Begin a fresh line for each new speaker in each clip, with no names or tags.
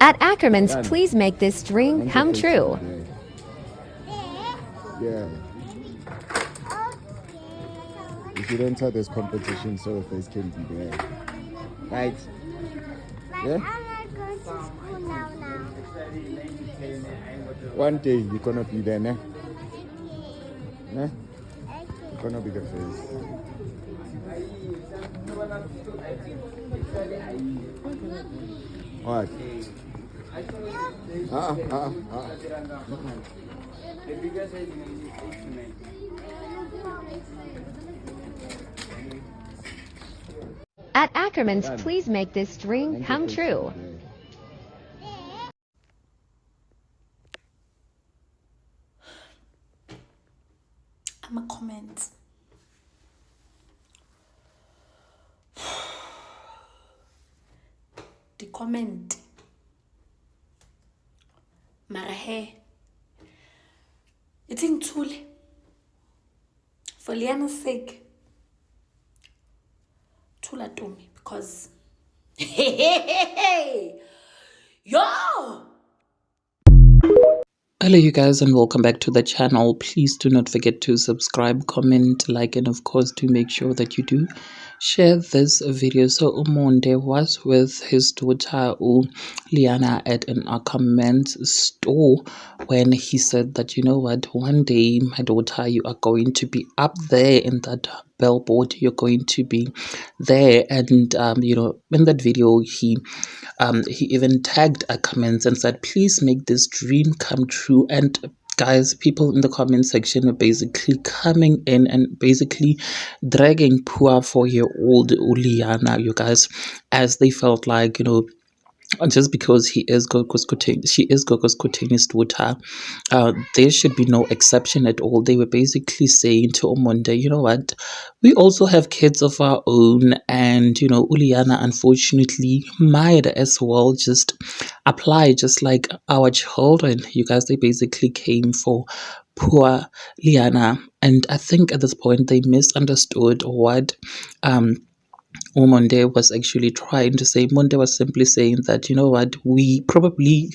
At Ackerman's, please make this dream come true.
Yeah. If you enter this competition, so your face can be there. Right? Yeah?
I'm not going to school now.
One day you're gonna be there, ne? Ne? You're gonna be the face. What?
At Ackerman's, please make this dream come true.
I'm a comment. The comment. Marahe. It's in Tule. For Liana's sake. Tula to me because. Hey! Yo!
Hello you guys and welcome back to the channel. Please do not forget to subscribe, comment, like, and of course do make sure that you do share this video. So Umonde was with his daughter Liana at an Ackerman's store when he said that, you know what, one day my daughter, you are going to be up there in that billboard, you're going to be there. And you know, in that video he even tagged Ackerman's and said, please make this dream come true. And guys, people in the comment section were basically coming in and basically dragging poor 4-year-old Liana, you guys, as they felt like, you know, just because she is Gogo's Koteni's daughter, there should be no exception at all. They were basically saying to Omonde, you know what, we also have kids of our own, and you know, Uliana unfortunately might as well just apply just like our children. You guys, they basically came for poor Liana, and I think at this point they misunderstood what Monde was actually trying to say. Monde was simply saying that, you know what,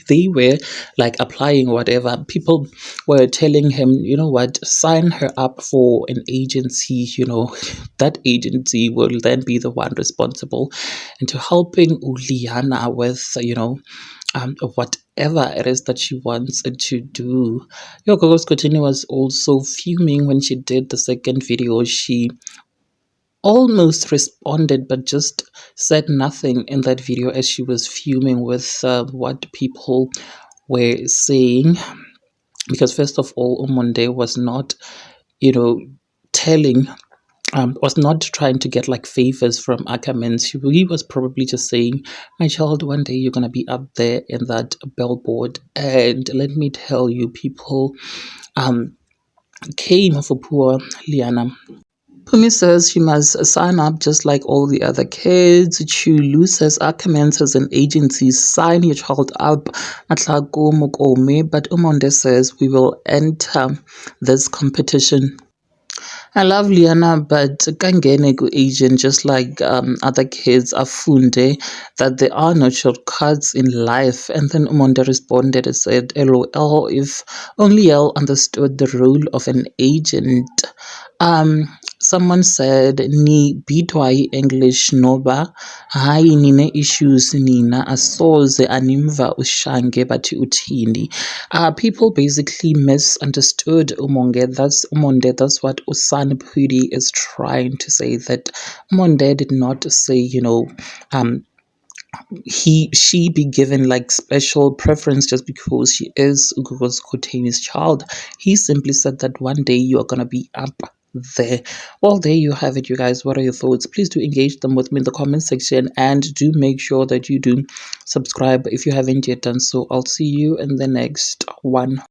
they were like applying whatever. People were telling him, you know what, sign her up for an agency, you know, that agency will then be the one responsible into helping Uliana with, you know, whatever it is that she wants to do. Gogo's Koteni was also fuming when she did the second video. She almost responded but just said nothing in that video as she was fuming with what people were saying, because first of all, Umonde was not, you know, was not trying to get like favors from Ackerman. He was probably just saying, my child, one day you're gonna be up there in that billboard. And let me tell you, people came for poor Liana. Pumi says she must sign up just like all the other kids. Chulu says Ackerman as an agency, sign your child up. Matlago Mokome, but Umonde says we will enter this competition. I love Liana, but Kangene agent, just like other kids, afunde that there are no shortcuts in life. And then Umonde responded and said, LOL, if only Elle understood the role of an agent. Someone said, ni bitwai English noba, hai nine issues nina, asoze animva ushange bati utindi. People basically misunderstood Umonde. That's what Usan Pudi is trying to say, that Umonde did not say, you know, she be given like special preference just because she is Gogo's Koteni's child. He simply said that one day you are gonna be up there. Well, there you have it, you guys. What are your thoughts? Please do engage them with me in the comment section, and do make sure that you do subscribe if you haven't yet done so. I'll see you in the next one.